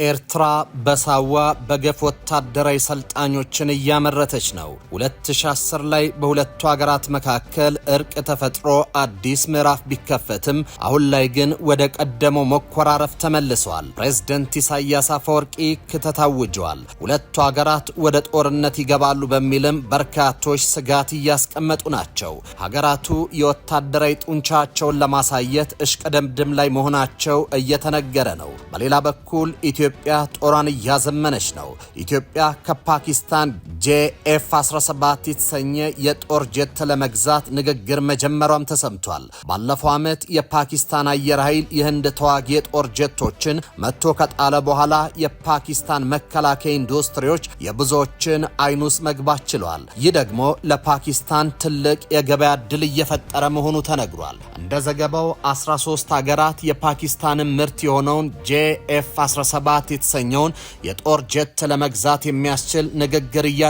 ኤርትራ በሳዋ በገፍ ወታደራዊ ሰልጣኞችን እያመረተች ነው። 2010 ላይ በሁለቱ ሀገራት መካከል እርቅ ተፈጥሮ አዲስ ምዕራፍ ቢከፈትም አሁን ላይ ግን ወደ ቀደመው መኮራረፍ ተመልሷል። ፕሬዝዳንት ኢሳያስ አፈወርቂ ክተት አውጀዋል። ሁለቱ ሀገራት ወደ ጦርነት ይገባሉ በሚልም በርካቶች ስጋት እያስቀመጡ ናቸው። ሀገራቱ የወታደራዊ ጡንቻቸውን ለማሳየት እሽቅድምድም ላይ መሆናቸው እየተነገረ ነው። በሌላ በኩል ኢትዮጵያ ጦሯን እያዘመነች ነው። ኢትዮጵያ ከፓኪስታን JF-17 የተሰኘ የጦር ጀት ለመግዛት ንግግር መጀመሯም ተሰምቷል። ባለፈው ዓመት የፓኪስታን አየር ኃይል የህንድ ተዋጊ የጦር ጀቶችን መቶ ከጣለ በኋላ የፓኪስታን መከላከያ ኢንዱስትሪዎች የብዙዎችን አይን ውስጥ መግባት ችሏል። ይህ ደግሞ ለፓኪስታን ትልቅ የገበያ ዕድል እየፈጠረ መሆኑ ተነግሯል። እንደ ዘገባው 13 ሀገራት የፓኪስታንን ምርት የሆነውን JF-17 የተሰኘውን የጦር ጀት ለመግዛት የሚያስችል ንግግር እያደረጉ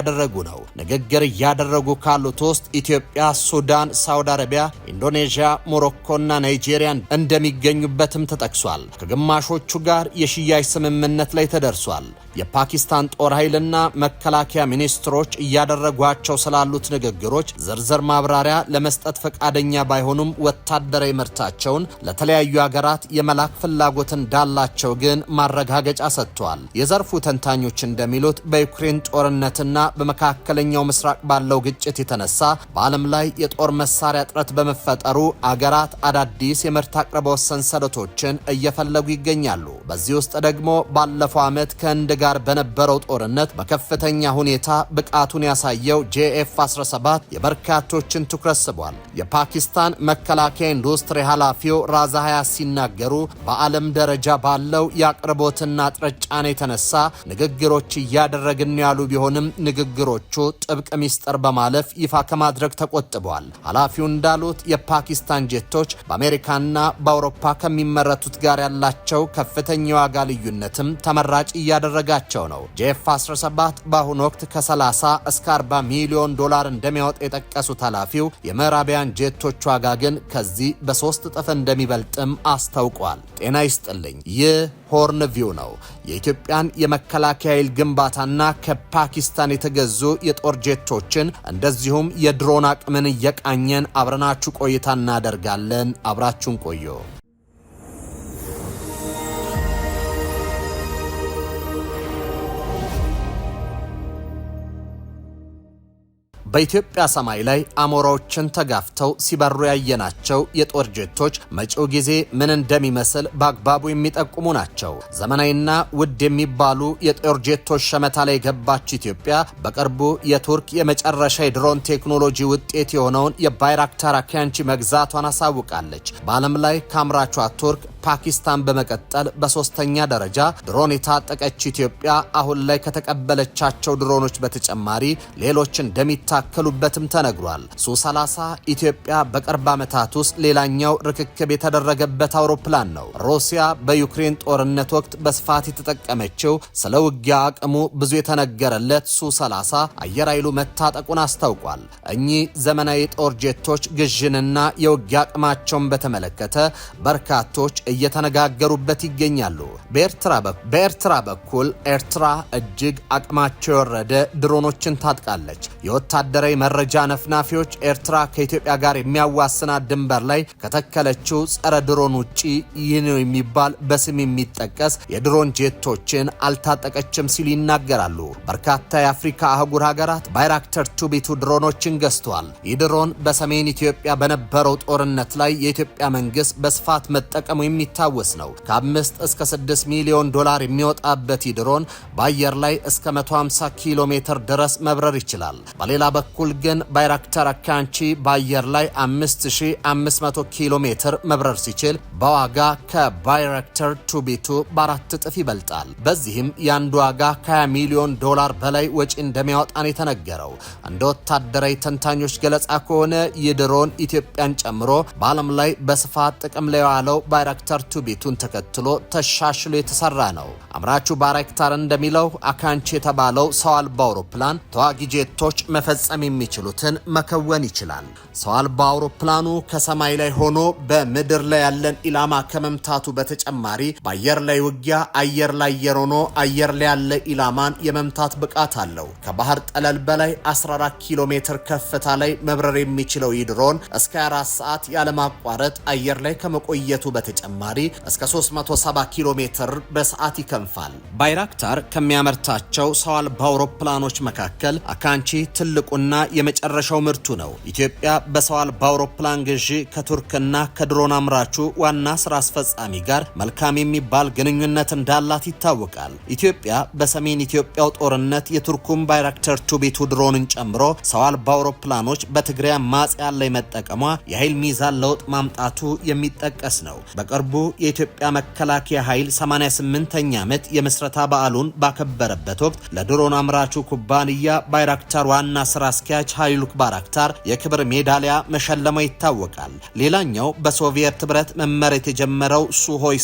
ነው። ንግግር እያደረጉ ካሉት ውስጥ ኢትዮጵያ፣ ሱዳን፣ ሳውዲ አረቢያ፣ ኢንዶኔዥያ፣ ሞሮኮና ናይጄሪያ እንደሚገኙበትም ተጠቅሷል። ከግማሾቹ ጋር የሽያጭ ስምምነት ላይ ተደርሷል። የፓኪስታን ጦር ኃይልና መከላከያ ሚኒስትሮች እያደረጓቸው ስላሉት ንግግሮች ዝርዝር ማብራሪያ ለመስጠት ፈቃደኛ ባይሆኑም ወታደራዊ ምርታቸውን ለተለያዩ ሀገራት የመላክ ፍላጎት እንዳላቸው ግን ማረጋገጫ ሰጥተዋል። የዘርፉ ተንታኞች እንደሚሉት በዩክሬን ጦርነትና በመካከለኛው ምስራቅ ባለው ግጭት የተነሳ በዓለም ላይ የጦር መሳሪያ እጥረት በመፈጠሩ አገራት አዳዲስ የምርት አቅርቦት ሰንሰለቶችን እየፈለጉ ይገኛሉ። በዚህ ውስጥ ደግሞ ባለፈው ዓመት ከህንድ ጋር በነበረው ጦርነት በከፍተኛ ሁኔታ ብቃቱን ያሳየው JF-17 የበርካቶችን ትኩረት ስቧል። የፓኪስታን መከላከያ ኢንዱስትሪ ኃላፊው ራዛ ሀያት ሲናገሩ በዓለም ደረጃ ባለው የአቅርቦትና እጥረት ጫና የተነሳ ንግግሮች እያደረግን ያሉ ቢሆንም ንግግሮቹ ጥብቅ ሚስጥር በማለፍ ይፋ ከማድረግ ተቆጥበዋል። ኃላፊው እንዳሉት የፓኪስታን ጄቶች በአሜሪካና በአውሮፓ ከሚመረቱት ጋር ያላቸው ከፍተኛ ዋጋ ልዩነትም ተመራጭ እያደረጋቸው ነው። JF-17 በአሁኑ ወቅት ከ30 እስከ 40 ሚሊዮን ዶላር እንደሚያወጣ የጠቀሱት ኃላፊው የምዕራባውያን ጄቶች ዋጋ ግን ከዚህ በ3 እጥፍ እንደሚበልጥም አስታውቋል። ጤና ይስጥልኝ። ይህ ሆርን ቪው ነው። የኢትዮጵያን የመከላከያ ኃይል ግንባታና ከፓኪስታን የተገዙ የጦር ጄቶችን እንደዚሁም የድሮን አቅምን እየቃኘን አብረናችሁ ቆይታ እናደርጋለን። አብራችሁን ቆዩ። በኢትዮጵያ ሰማይ ላይ አሞራዎችን ተጋፍተው ሲበሩ ያየናቸው የጦር ጄቶች መጪው ጊዜ ምን እንደሚመስል በአግባቡ የሚጠቁሙ ናቸው። ዘመናዊና ውድ የሚባሉ የጦር ጄቶች ሸመታ ላይ ገባች ኢትዮጵያ በቅርቡ የቱርክ የመጨረሻ የድሮን ቴክኖሎጂ ውጤት የሆነውን የባይራክታር አኪያንቺ መግዛቷን አሳውቃለች። በዓለም ላይ ከአምራቿ ቱርክ ፓኪስታን በመቀጠል በሶስተኛ ደረጃ ድሮን የታጠቀች ኢትዮጵያ አሁን ላይ ከተቀበለቻቸው ድሮኖች በተጨማሪ ሌሎች እንደሚታከሉበትም ተነግሯል። ሱ-30 ኢትዮጵያ በቅርብ ዓመታት ውስጥ ሌላኛው ርክክብ የተደረገበት አውሮፕላን ነው። ሩሲያ በዩክሬን ጦርነት ወቅት በስፋት የተጠቀመችው ስለ ውጊያ አቅሙ ብዙ የተነገረለት ሱ-30 አየር ኃይሉ መታጠቁን አስታውቋል። እኚህ ዘመናዊ ጦር ጄቶች ግዥንና የውጊያ አቅማቸውን በተመለከተ በርካቶች እየተነጋገሩበት ይገኛሉ። በኤርትራ በኩል ኤርትራ እጅግ አቅማቸው የወረደ ድሮኖችን ታጥቃለች። የወታደራዊ መረጃ ነፍናፊዎች ኤርትራ ከኢትዮጵያ ጋር የሚያዋስናት ድንበር ላይ ከተከለችው ጸረ ድሮን ውጪ ይህ ነው የሚባል በስም የሚጠቀስ የድሮን ጄቶችን አልታጠቀችም ሲሉ ይናገራሉ። በርካታ የአፍሪካ አህጉር ሀገራት ባይራክተር ቱቢቱ ድሮኖችን ገዝተዋል። ይህ ድሮን በሰሜን ኢትዮጵያ በነበረው ጦርነት ላይ የኢትዮጵያ መንግስት በስፋት መጠቀሙ የሚታወስ ነው። ከ5 እስከ 6 ሚሊዮን ዶላር የሚወጣበት ድሮን በአየር ላይ እስከ 150 ኪሎ ሜትር ድረስ መብረር ይችላል። በሌላ በኩል ግን ባይራክታር አኪያንቺ በአየር ላይ 5500 ኪሎ ሜትር መብረር ሲችል በዋጋ ከባይራክታር ቱቢቱ በ4 እጥፍ ይበልጣል። በዚህም የአንዱ ዋጋ ከ20 ሚሊዮን ዶላር በላይ ወጪ እንደሚያወጣን የተነገረው። እንደ ወታደራዊ ተንታኞች ገለጻ ከሆነ ይህ ድሮን ኢትዮጵያን ጨምሮ በዓለም ላይ በስፋት ጥቅም ላይ የዋለው ባይራክታር ባይራክታር ቱቢቱን ተከትሎ ተሻሽሎ የተሰራ ነው። አምራቹ ባይራክታር እንደሚለው አካንቺ የተባለው ሰው አልባ አውሮፕላን ተዋጊ ጄቶች መፈጸም የሚችሉትን መከወን ይችላል። ሰው አልባ አውሮፕላኑ ከሰማይ ላይ ሆኖ በምድር ላይ ያለን ኢላማ ከመምታቱ በተጨማሪ በአየር ላይ ውጊያ አየር ላይ ሆኖ አየር ላይ ያለ ኢላማን የመምታት ብቃት አለው። ከባህር ጠለል በላይ 14 ኪሎ ሜትር ከፍታ ላይ መብረር የሚችለው ይህ ድሮን እስከ 4 ሰዓት ያለማቋረጥ አየር ላይ ከመቆየቱ በተጨማሪ እስከ 370 ኪሎ ሜትር በሰዓት ይከንፋል። ባይራክታር ከሚያመርታቸው ሰው አልባ አውሮፕላኖች መካከል አካንቺ ትልቁና የመጨረሻው ምርቱ ነው። ኢትዮጵያ በሰው አልባ አውሮፕላን ግዢ ከቱርክና ከድሮን አምራቹ ዋና ስራ አስፈጻሚ ጋር መልካም የሚባል ግንኙነት እንዳላት ይታወቃል። ኢትዮጵያ በሰሜን ኢትዮጵያው ጦርነት የቱርኩን ባይራክታር ቱቢቱ ድሮንን ጨምሮ ሰው አልባ አውሮፕላኖች በትግራይ አማጽያን ላይ መጠቀሟ የኃይል ሚዛን ለውጥ ማምጣቱ የሚጠቀስ ነው። በቅርቡ የኢትዮጵያ መከላከያ ኃይል 88ኛ ዓመት የምስረታ በዓሉን ባከበረበት ወቅት ለድሮን አምራቹ ኩባንያ ባይራክታር ዋና ስራ አስኪያጅ ኃይሉክ ባይራክታር የክብር ሜዳሊያ መሸለሙ ይታወቃል። ሌላኛው በሶቪየት ህብረት መመረት የጀመረው ሱሆይ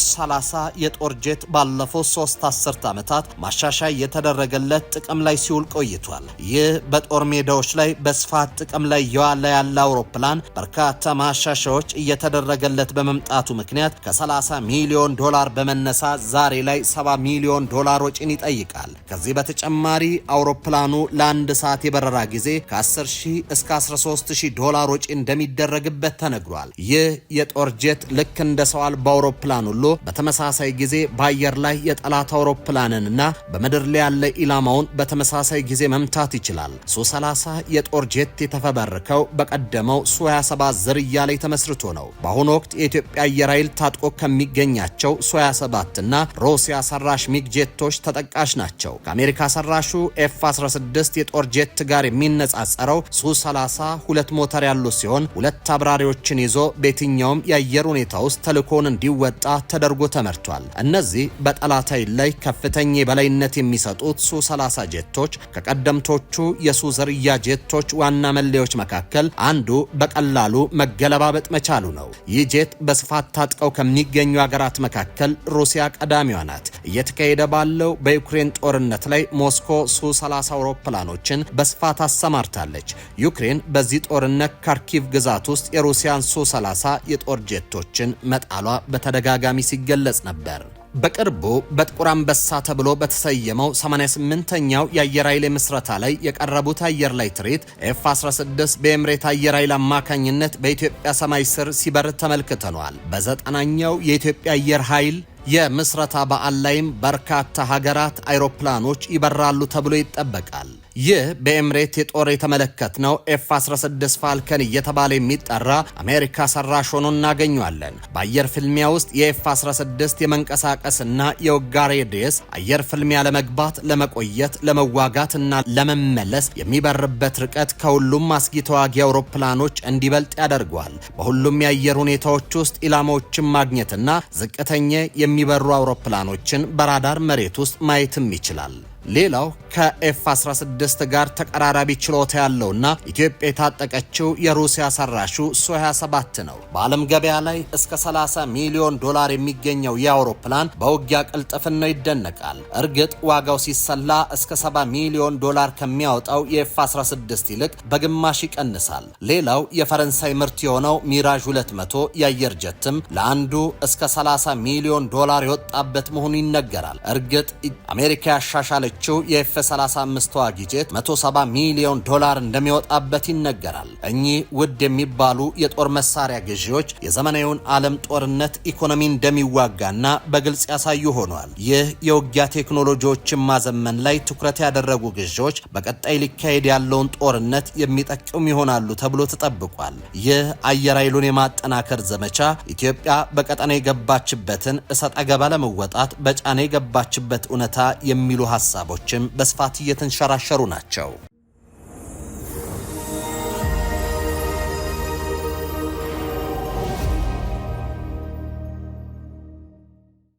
30 የጦር ጄት ባለፈው 3 አስርት ዓመታት ማሻሻያ የተደረገለት ጥቅም ላይ ሲውል ቆይቷል። ይህ በጦር ሜዳዎች ላይ በስፋት ጥቅም ላይ የዋለ ያለ አውሮፕላን በርካታ ማሻሻያዎች እየተደረገለት በመምጣቱ ምክንያት ከ30 ሚሊዮን ዶላር በመነሳት ዛሬ ላይ 70 ሚሊዮን ዶላር ወጪን ይጠይቃል። ከዚህ በተጨማሪ አውሮፕላኑ ለአንድ ሰዓት የበረራ ጊዜ ከ10,000 እስከ 13,000 ዶላር ወጪ እንደሚደረግበት ተነግሯል። ይህ የጦር ጄት ልክ እንደ ሰው አልባ አውሮፕላን ሁሉ በተመሳሳይ ጊዜ በአየር ላይ የጠላት አውሮፕላንንና በምድር ላይ ያለ ኢላማውን በተመሳሳይ ጊዜ መምታት ይችላል። ሱ-30 የጦር ጄት የተፈበረከው በቀደመው ሱ-27 ዝርያ ላይ ተመስርቶ ነው። በአሁኑ ወቅት የኢትዮጵያ አየር ኃይል ታጥቆ ከሚገኛቸው ሱ-27 እና ሩሲያ ሰራሽ ሚግ ጄቶች ተጠቃሽ ናቸው። ከአሜሪካ ሰራሹ ኤፍ-16 የጦር ጄት ጋር የሚነጻጸረው ሱ-30 ሁለት ሞተር ያሉት ሲሆን ሁለት አብራሪዎችን ይዞ በየትኛውም የአየር ሁኔታ ውስጥ ተልዕኮውን እንዲወጣ ተደርጎ ተመርቷል። እነዚህ በጠላት ኃይል ላይ ከፍተኛ የበላይነት የሚሰጡት ሱ-30 ጄቶች ከቀደምቶቹ የሱ ዝርያ ጄቶች ዋና መለያዎች መካከል አንዱ በቀላሉ መገለባበጥ መቻሉ ነው። ይህ ጄት በስፋት ታጥቀው ከሚገኙ ሀገራት መካከል ሩሲያ ቀዳሚዋ ናት። እየተካሄደ ባለው በዩክሬን ጦርነት ላይ ሞስኮ ሱ-30 አውሮፕላኖችን በስፋት አሰማርታለች። ዩክሬን በዚህ ጦርነት ካርኪቭ ግዛት ውስጥ የሩሲያን ሱ-30 የጦር ጄቶችን መጣሏ በተደጋጋሚ ሲገለጽ ነበር። በቅርቡ በጥቁር አንበሳ ተብሎ በተሰየመው 88ኛው የአየር ኃይል ምስረታ ላይ የቀረቡት አየር ላይ ትርኢት ኤፍ-16 በኤምሬት አየር ኃይል አማካኝነት በኢትዮጵያ ሰማይ ስር ሲበር ተመልክተናል። በ90ኛው የኢትዮጵያ አየር ኃይል የምስረታ በዓል ላይም በርካታ ሀገራት አይሮፕላኖች ይበራሉ ተብሎ ይጠበቃል። ይህ በኤምሬት የጦር የተመለከትነው ኤፍ-16 ፋልከን እየተባለ የሚጠራ አሜሪካ ሰራሽ ሆኖ እናገኘዋለን። በአየር ፍልሚያ ውስጥ የኤፍ-16 የመንቀሳቀስና የውጋ ሬዲየስ አየር ፍልሚያ ለመግባት፣ ለመቆየት፣ ለመዋጋትና ለመመለስ የሚበርበት ርቀት ከሁሉም አስጊ ተዋጊ አውሮፕላኖች እንዲበልጥ ያደርገዋል። በሁሉም የአየር ሁኔታዎች ውስጥ ኢላማዎችን ማግኘትና ዝቅተኛ የሚበሩ አውሮፕላኖችን በራዳር መሬት ውስጥ ማየትም ይችላል። ሌላው ከኤፍ-16 ጋር ተቀራራቢ ችሎታ ያለውና ኢትዮጵያ የታጠቀችው የሩሲያ ሰራሹ ሱ-27 ነው። በዓለም ገበያ ላይ እስከ 30 ሚሊዮን ዶላር የሚገኘው የአውሮፕላን በውጊያ ቅልጥፍናው ይደነቃል። እርግጥ ዋጋው ሲሰላ እስከ 70 ሚሊዮን ዶላር ከሚያወጣው የኤፍ-16 ይልቅ በግማሽ ይቀንሳል። ሌላው የፈረንሳይ ምርት የሆነው ሚራዥ 200 የአየር ጀትም ለአንዱ እስከ 30 ሚሊዮን ዶላር የወጣበት መሆኑ ይነገራል። እርግጥ አሜሪካ ያሻሻለ የኤፍ-35 ተዋጊ ጄት 170 ሚሊዮን ዶላር እንደሚወጣበት ይነገራል። እኚህ ውድ የሚባሉ የጦር መሳሪያ ግዢዎች የዘመናዊውን ዓለም ጦርነት ኢኮኖሚ እንደሚዋጋና በግልጽ ያሳዩ ሆኗል። ይህ የውጊያ ቴክኖሎጂዎችን ማዘመን ላይ ትኩረት ያደረጉ ግዢዎች በቀጣይ ሊካሄድ ያለውን ጦርነት የሚጠቅሙ ይሆናሉ ተብሎ ተጠብቋል። ይህ አየር ኃይሉን የማጠናከር ዘመቻ ኢትዮጵያ በቀጠና የገባችበትን እሰጥ አገባ ለመወጣት በጫና የገባችበት እውነታ የሚሉ ሀሳቦችም በስፋት እየተንሸራሸሩ ናቸው።